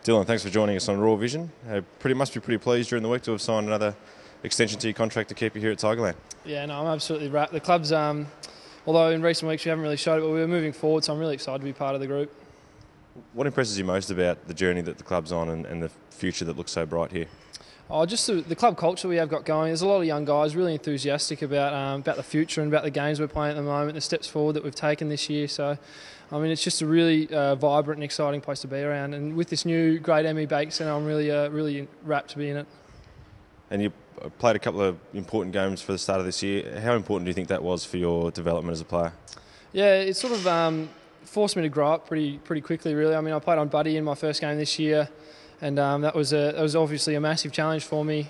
Dylan, thanks for joining us on Raw Vision. Must be pretty pleased during the week to have signed another extension to your contract to keep you here at Tigerland. Yeah, no, I'm absolutely wrapped. The club's, although in recent weeks we haven't really showed it, but we were moving forward, so I'm really excited to be part of the group. What impresses you most about the journey that the club's on and the future that looks so bright here? Oh, just the club culture we have got going. There's a lot of young guys really enthusiastic about the future and about the games we're playing at the moment, the steps forward that we've taken this year. So, I mean, it's just a really vibrant and exciting place to be around. And with this new Great ME Bank Centre, I'm really wrapped to be in it. And you played a couple of important games for the start of this year. How important do you think that was for your development as a player? Yeah, it sort of forced me to grow up pretty quickly, really. I mean, I played on Buddy in my first game this year. And that was obviously a massive challenge for me.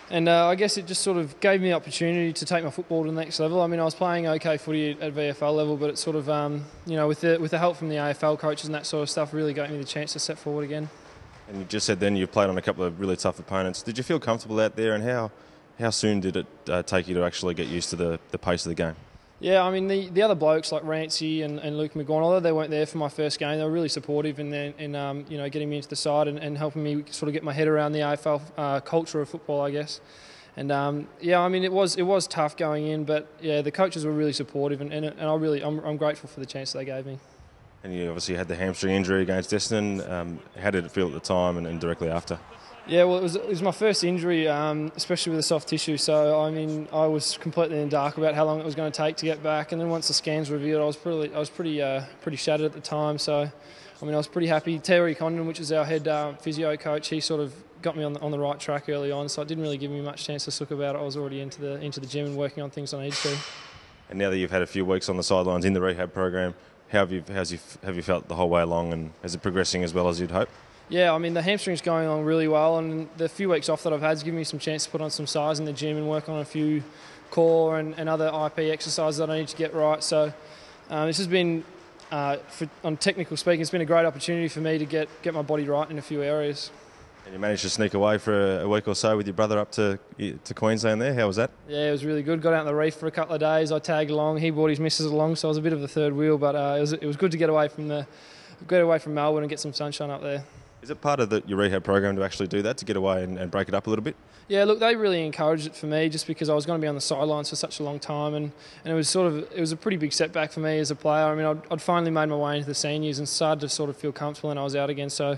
And I guess it just sort of gave me the opportunity to take my football to the next level. I mean, I was playing okay footy at VFL level, but it sort of, with the help from the AFL coaches and that sort of stuff, really gave me the chance to step forward again. And you just said then you've played on a couple of really tough opponents. Did you feel comfortable out there, and how soon did it take you to actually get used to the pace of the game? Yeah, I mean, the other blokes like Rancy and Luke McGawan, although they weren't there for my first game, they were really supportive in getting me into the side and helping me sort of get my head around the AFL culture of football, I guess. And I mean, it was tough going in, but yeah, the coaches were really supportive, and I'm grateful for the chance they gave me. And you obviously had the hamstring injury against Essendon. How did it feel at the time and directly after? Yeah, well, it was my first injury, especially with the soft tissue. So I mean, I was completely in the dark about how long it was going to take to get back. And then once the scans revealed, I was pretty shattered at the time. So I mean, I was pretty happy. Terry Condon, which is our head physio coach, he sort of got me on the right track early on. So it didn't really give me much chance to look about it. I was already into the gym and working on things I needed to. And now that you've had a few weeks on the sidelines in the rehab program, have you felt the whole way along, and is it progressing as well as you'd hope? Yeah, I mean, the hamstring's going along really well, and the few weeks off that I've had has given me some chance to put on some size in the gym and work on a few core and other IP exercises that I need to get right. So this has been, on technical speaking, it's been a great opportunity for me to get my body right in a few areas. And you managed to sneak away for a week or so with your brother up to Queensland there. How was that? Yeah, it was really good. Got out on the reef for a couple of days. I tagged along. He brought his missus along, so I was a bit of the third wheel, but it was good to get away from Melbourne and get some sunshine up there. Is it part of your rehab program to actually do that, to get away and break it up a little bit? Yeah, look, they really encouraged it for me just because I was going to be on the sidelines for such a long time, and it was a pretty big setback for me as a player. I mean, I'd finally made my way into the seniors and started to sort of feel comfortable, and I was out again, so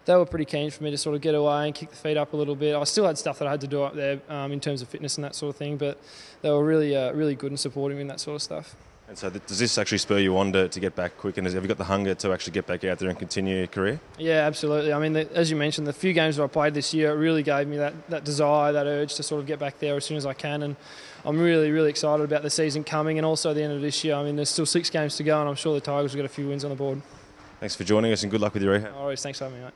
they were pretty keen for me to sort of get away and kick the feet up a little bit. I still had stuff that I had to do up there in terms of fitness and that sort of thing, but they were really good and supportive in that sort of stuff. And so does this actually spur you on to get back quick, and have you got the hunger to actually get back out there and continue your career? Yeah, absolutely. I mean, as you mentioned, the few games that I played this year, it really gave me that desire, that urge to sort of get back there as soon as I can, and I'm really excited about the season coming and also the end of this year. I mean, there's still 6 games to go, and I'm sure the Tigers will get a few wins on the board. Thanks for joining us, and good luck with your rehab. All right, thanks for having me, mate.